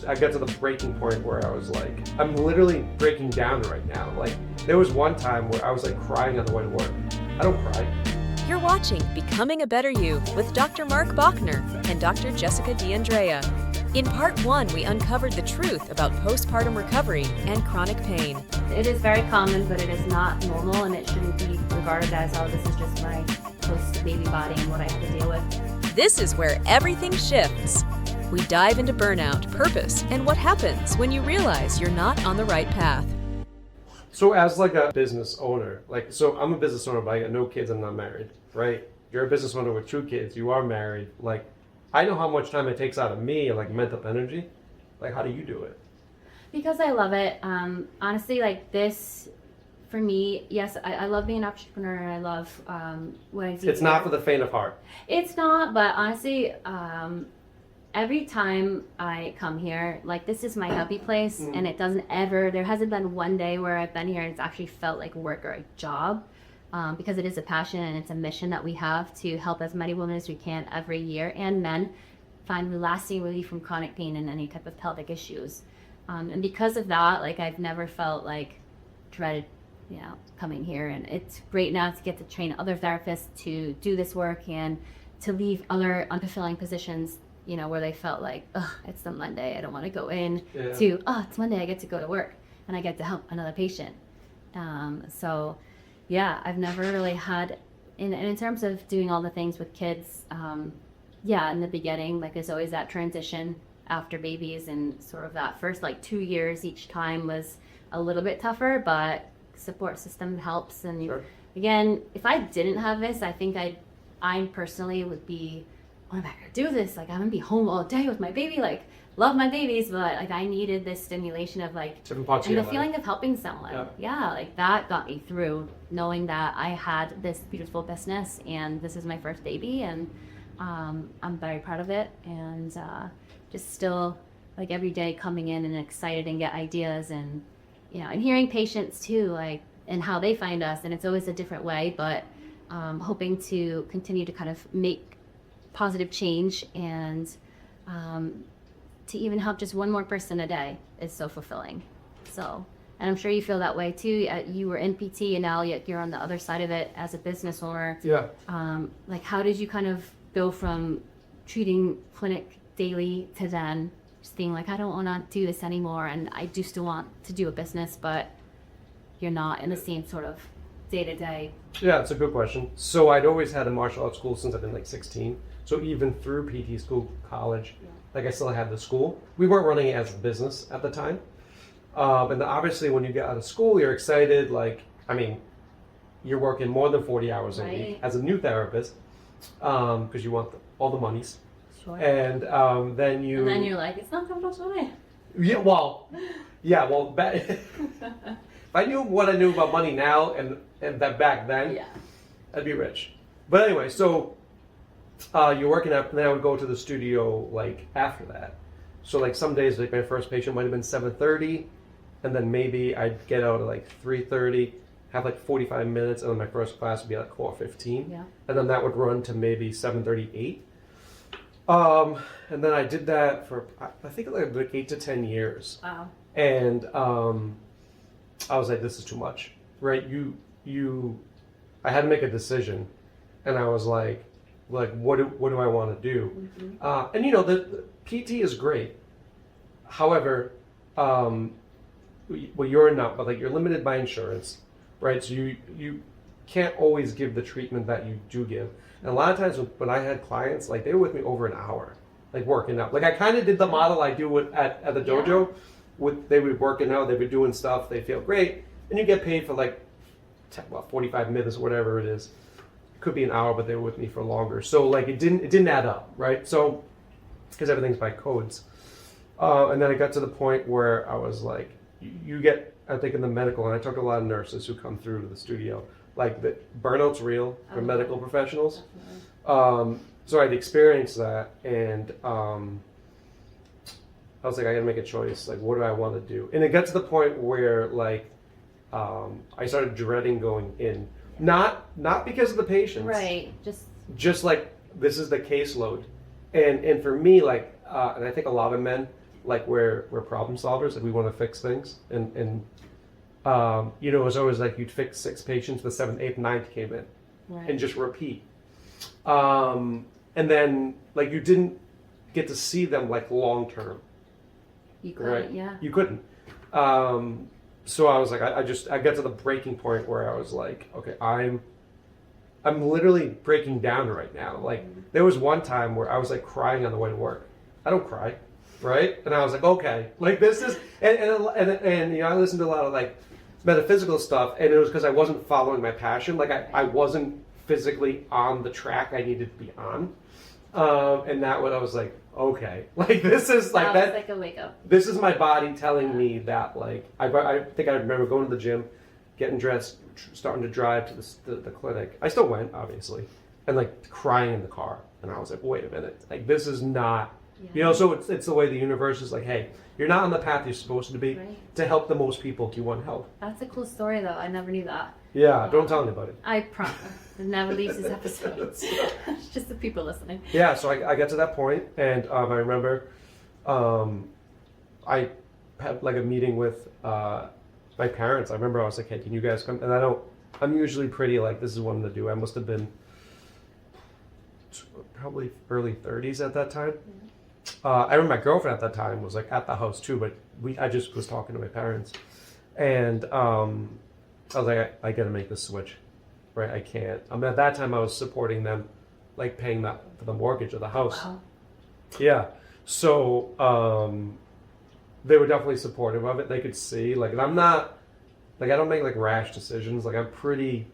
I got to the breaking point where I was like, I'm literally breaking down right now. Like, there was one time where I was like crying on the way to work. I don't cry. You're watching Becoming a Better You with Dr. Marc Bochner and Dr. Jessica D'Andrea. In part 1, we uncovered the truth about postpartum recovery and chronic pain. It is very common, but it is not normal, and it shouldn't be regarded as, oh, this is just my post-baby body and what I have to deal with. This is where everything shifts. We dive into burnout, purpose, and what happens when you realize you're not on the right path. So as like a business owner, so I'm a business owner, but I got no kids, I'm not married, right? You're a business owner with 2 kids, you are married. Like, I know how much time it takes out of me, like mental energy. Like, how do you do it? Because I love it. Honestly, like this, for me, yes, I love being an entrepreneur. I love what I do. It's not for the faint of heart. It's not, but honestly, every time I come here, like this is my happy place, and it doesn't ever, there hasn't been one day where I've been here and it's actually felt like work or a job, because it is a passion and it's a mission that we have to help as many women as we can every year, and men, find lasting relief from chronic pain and any type of pelvic issues. And because of that, like I've never felt like dreaded, coming here. And it's great now to get to train other therapists to do this work and to leave other unfulfilling positions, where they felt like, oh, it's the Monday, I don't want to go in, to, oh, it's Monday, I get to go to work and I get to help another patient. So yeah, I've never really had, in terms of doing all the things with kids, in the beginning, like there's always that transition after babies, and sort of that first like 2 years each time was a little bit tougher, but support system helps. And Sure. Again, if I didn't have this, I think I personally would be, what am I gonna do this? Like I'm gonna be home all day with my baby, like love my babies, but like I needed this stimulation of like, Different parts of and your the life. feeling of helping someone. Yeah, like that got me through, knowing that I had this beautiful business and this is my first baby, and I'm very proud of it, and just still like every day coming in and excited and get ideas, and and hearing patients too, like, and how they find us, and it's always a different way, but hoping to continue to kind of make positive change, and to even help just one more person a day is so fulfilling. So, and I'm sure you feel that way too. You were in PT and now you're on the other side of it as a business owner. Yeah. Like how did you kind of go from treating clinic daily to then just being like, I don't want to do this anymore, and I do still want to do a business, but you're not in the same sort of day-to-day? Yeah, it's a good question. So I'd always had a martial arts school since I've been like 16. So even through PT school, college, like I still had the school. We weren't running it as a business at the time. And then obviously when you get out of school, you're excited. Like, I mean, you're working more than 40 hours a week as a new therapist, because you want all the monies. Sure. And then you're like, it's not comfortable. Yeah, well, if I knew what I knew about money now and that back then, I'd be rich. But anyway, so you're working out, and then I would go to the studio like after that. So like some days, like my first patient might have been 7:30, and then maybe I'd get out at like 3:30, have like 45 minutes, and then my first class would be like 4:15. Yeah. And then that would run to maybe 7:30, 8. And then I did that for, I think like 8 to 10 years. Wow. And I was like, this is too much, right? I had to make a decision, and I was like, what do I want to do? Mm-hmm. And the PT is great. However, well, you're not, but like you're limited by insurance, right? So you can't always give the treatment that you do give. And a lot of times when I had clients, like they were with me over an hour, like working out. Like I kind of did the model I do at the dojo. They would be working out, they'd be doing stuff, they feel great, and you get paid for like 45 minutes or whatever it is. It could be an hour, but they were with me for longer. So like it didn't add up, right? So because everything's by codes. And then I got to the point where I was like, you get, I think in the medical, and I talk to a lot of nurses who come through to the studio, like the burnout's real for medical professionals. So I'd experienced that, and I was like, I gotta make a choice. Like, what do I want to do? And it got to the point where, like, I started dreading going in. Not because of the patients. Right. Just like, this is the caseload. And for me, like, and I think a lot of men, like we're problem solvers and we want to fix things. And you know, it was always like you'd fix 6 patients, the 7th, 8th, 9th came in, Right. and just repeat. And then like you didn't get to see them like long term. You couldn't, Right. yeah. You couldn't. So I was like, I got to the breaking point where I was like, okay, I'm literally breaking down right now. Like there was one time where I was like crying on the way to work. I don't cry, right? And I was like, okay, like this is, and you know, I listened to a lot of like metaphysical stuff, and it was because I wasn't following my passion. Like I wasn't physically on the track I needed to be on. And that when I was like, okay, like this is like That was that. like a wake up. This is my body telling me that, like, I think I remember going to the gym, getting dressed, starting to drive to the clinic. I still went, obviously, and like crying in the car. And I was like, wait a minute, like this is not, you know. So it's the way the universe is like, hey, you're not on the path you're supposed to be to help the most people you want to help. That's a cool story, though. I never knew that. Yeah, don't tell anybody. I promise. It never leaves this episode. It's just the people listening. Yeah, so I got to that point, and I remember I had like a meeting with my parents. I remember I was like, hey, can you guys come? And I'm usually pretty like, this is what I'm going to do. I must have been probably early 30s at that time. I remember my girlfriend at that time was like at the house too, but I just was talking to my parents. And I was like, I got to make this switch. Right, I can't. I mean, at that time, I was supporting them, like paying that for the mortgage of the house. Wow. Yeah, so they were definitely supportive of it. They could see, like, and I'm not, like, I don't make like rash decisions. Like, I'm pretty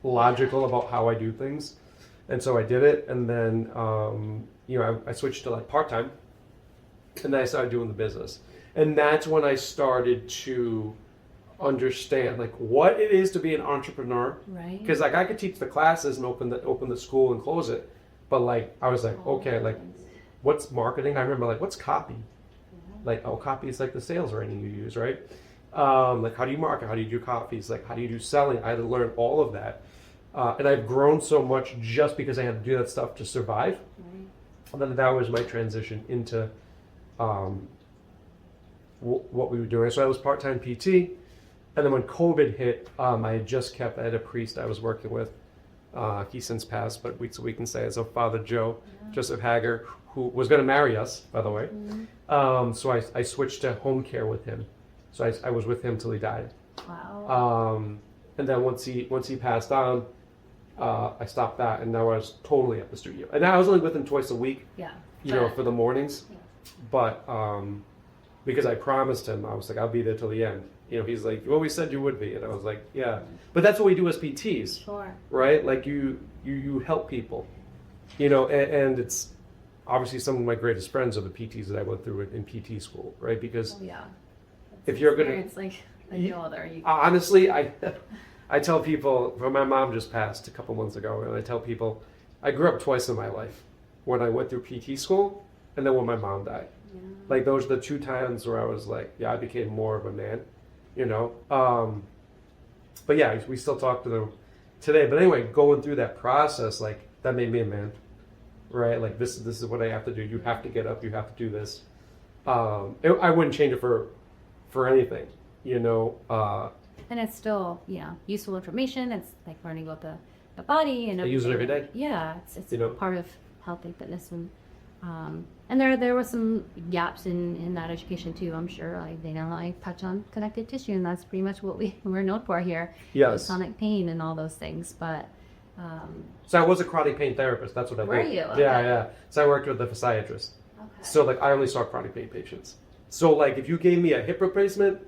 logical about how I do things, and so I did it. And then, you know, I switched to like part time, and then I started doing the business, and that's when I started to understand like what it is to be an entrepreneur, Right. because like I could teach the classes and open the school and close it, but like I was like, okay, like what's marketing? I remember like what's copy? Like, oh, copy is like the sales writing you use, right? Like how do you market? How do you do copies? Like how do you do selling? I had to learn all of that, and I've grown so much just because I had to do that stuff to survive. Right. And then that was my transition into what we were doing. So I was part-time PT. And then when COVID hit, I had a priest I was working with. He since passed, but we can say as of Father Joe, Joseph Hager, who was going to marry us, by the way. So I switched to home care with him. So I was with him till he died. Wow. And then once he passed on, I stopped that, and now I was totally at the studio. And I was only with him twice a week, Yeah. you know, for the mornings. Yeah. But because I promised him, I was like, I'll be there till the end. You know, he's like, you always said you would be. And I was like, yeah. But that's what we do as PTs, Sure. right? Like you help people, you know, and it's obviously some of my greatest friends are the PTs that I went through in PT school, right? Because Oh, yeah. if you're going It's like no other. honestly, I tell people, my mom just passed a couple months ago, and I tell people, I grew up twice in my life. When I went through PT school, and then when my mom died. Yeah. Like those are the 2 times where I was like, yeah, I became more of a man, you know. But yeah, we still talk to them today. But anyway, going through that process, like that made me a man, right? Like this is what I have to do. You have to get up. You have to do this. I wouldn't change it for anything, you know. And it's still, useful information. It's like learning about the body and I use it every everything. day. Yeah, it's You know? part of health and fitness, and there was some gaps in that education too. I'm sure, like they don't like touch on connective tissue, and that's pretty much what we're known for here. Yes. Chronic pain and all those things, but So I was a chronic pain therapist. That's what I Were did. you? Okay. Yeah. So I worked with the physiatrist. okay. So like I only saw chronic pain patients. So like if you gave me a hip replacement,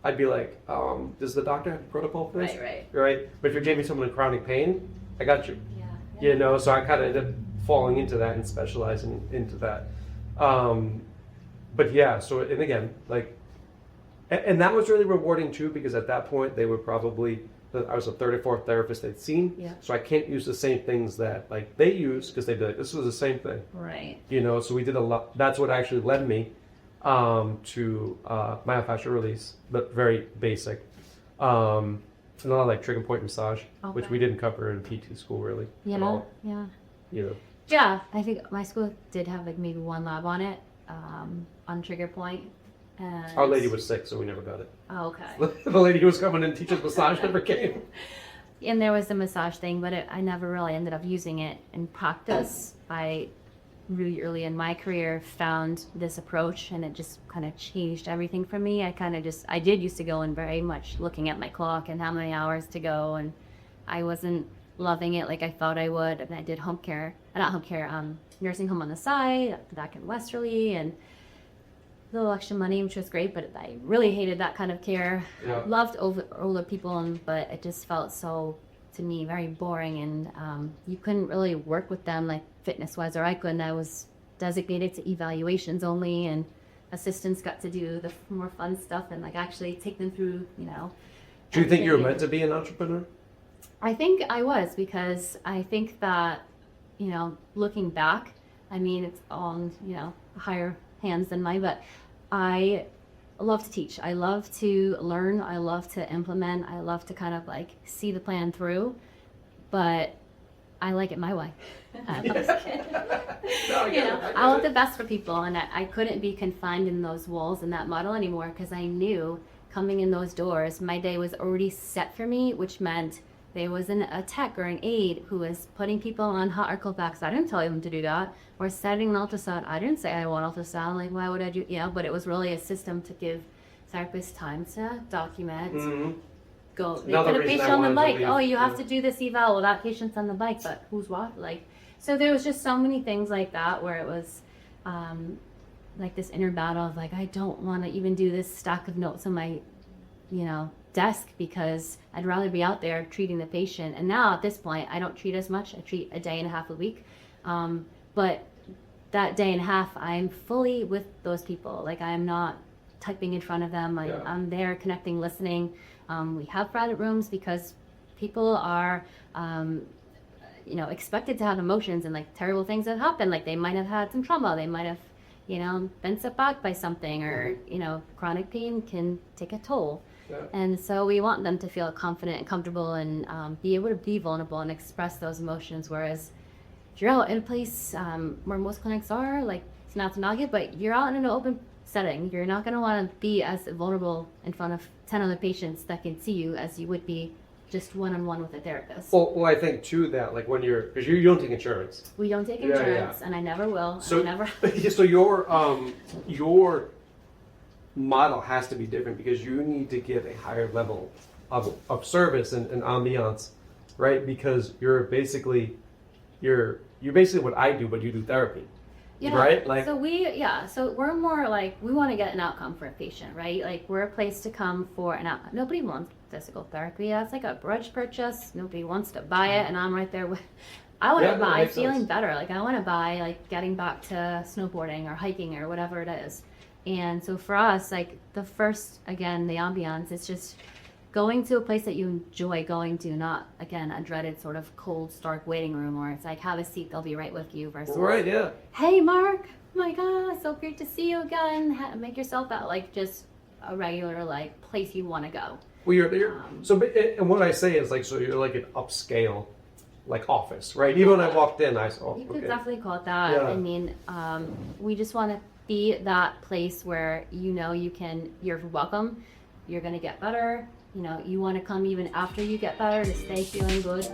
I'd be like, does the doctor have a protocol for this? Right. But if you gave me someone in chronic pain, I got you. Yeah. You know, so I kind of ended up falling into that and specializing into that. But yeah, so, and again, like, and that was really rewarding too, because at that point they were probably, I was the 34th therapist they'd seen. Yeah. So I can't use the same things that like they use, because they'd be like, this was the same thing. Right. You know, so we did a lot. That's what actually led me to myofascial release, but very basic. And a lot of like trigger point massage, which Okay. we didn't cover in PT school really at all. Yeah. You know. Yeah, I think my school did have like maybe one lab on it, on Trigger Point. And Our lady was sick, so we never got it. Oh, okay. The lady who was coming in to teach us massage never came. And there was the massage thing, but I never really ended up using it in practice. I really early in my career found this approach, and it just kind of changed everything for me. I did used to go in very much looking at my clock and how many hours to go, and I wasn't loving it like I thought I would. And I did nursing home on the side back in Westerly, and a little extra money, which was great, but I really hated that kind of care. Yeah. Loved older people, but it just felt so, to me, very boring, and you couldn't really work with them like fitness-wise, or I couldn't. I was designated to evaluations only, and assistants got to do the more fun stuff and like actually take them through, Do you think you were meant to be an entrepreneur? I think I was, because I think that, looking back, I mean, it's on, higher hands than mine, but I love to teach. I love to learn. I love to implement. I love to kind of like see the plan through, but I like it my way. I want the best for people, and I couldn't be confined in those walls and that model anymore, because I knew coming in those doors, my day was already set for me, which meant there was a tech or an aide who was putting people on hot or cold packs. I didn't tell them to do that. Or setting an ultrasound. I didn't say I want ultrasound. Like, why would I do? But it was really a system to give therapists time to document. Mm-hmm. Go. They Another put a reason patient I on the wanted to bike. leave. Oh, you have Yeah. to do this eval. Well, that patient's on the bike, but who's what? Like, so there was just so many things like that where it was like this inner battle of like, I don't want to even do this stack of notes on my, desk, because I'd rather be out there treating the patient. And now at this point, I don't treat as much. I treat a day and a half a week. But that day and a half, I'm fully with those people. Like, I'm not typing in front of them. I'm there connecting, listening. We have private rooms because people are, expected to have emotions, and like terrible things that happen. Like, they might have had some trauma. They might have, been set back by something, or, chronic pain can take a toll. Yeah. And so we want them to feel confident and comfortable, and be able to be vulnerable and express those emotions. Whereas if you're out in a place where most clinics are, like, it's not to knock it, but you're out in an open setting, you're not going to want to be as vulnerable in front of 10 other patients that can see you as you would be just one-on-one with a therapist. Well, I think too that like when because you don't take insurance. We don't take Yeah, yeah. insurance, and I never will. So, I never. so your model has to be different, because you need to get a higher level of service and ambiance, right? Because you're basically what I do, but you do therapy, right? Like, so we're more like, we want to get an outcome for a patient, right? Like, we're a place to come for an outcome. Nobody wants physical therapy. That's like a grudge purchase. Nobody wants to buy it, and I'm right there with. I want to buy feeling better. Like, I want to buy like getting back to snowboarding or hiking or whatever it is. And so for us, like, the first, again, the ambiance, it's just going to a place that you enjoy going to, not, again, a dreaded sort of cold, stark waiting room where it's like, have a seat, they'll be right with you, versus, right, yeah. hey, Marc, oh my God, so great to see you again. Make yourself out like just a regular, like, place you want to go. Well, you're and what I say is like, so you're like an upscale, like, office, right? Even when I walked in, I saw. You could definitely call it that. Yeah. I mean, we just want to be that place where you're welcome, you're going to get better, you want to come even after you get better to stay feeling good.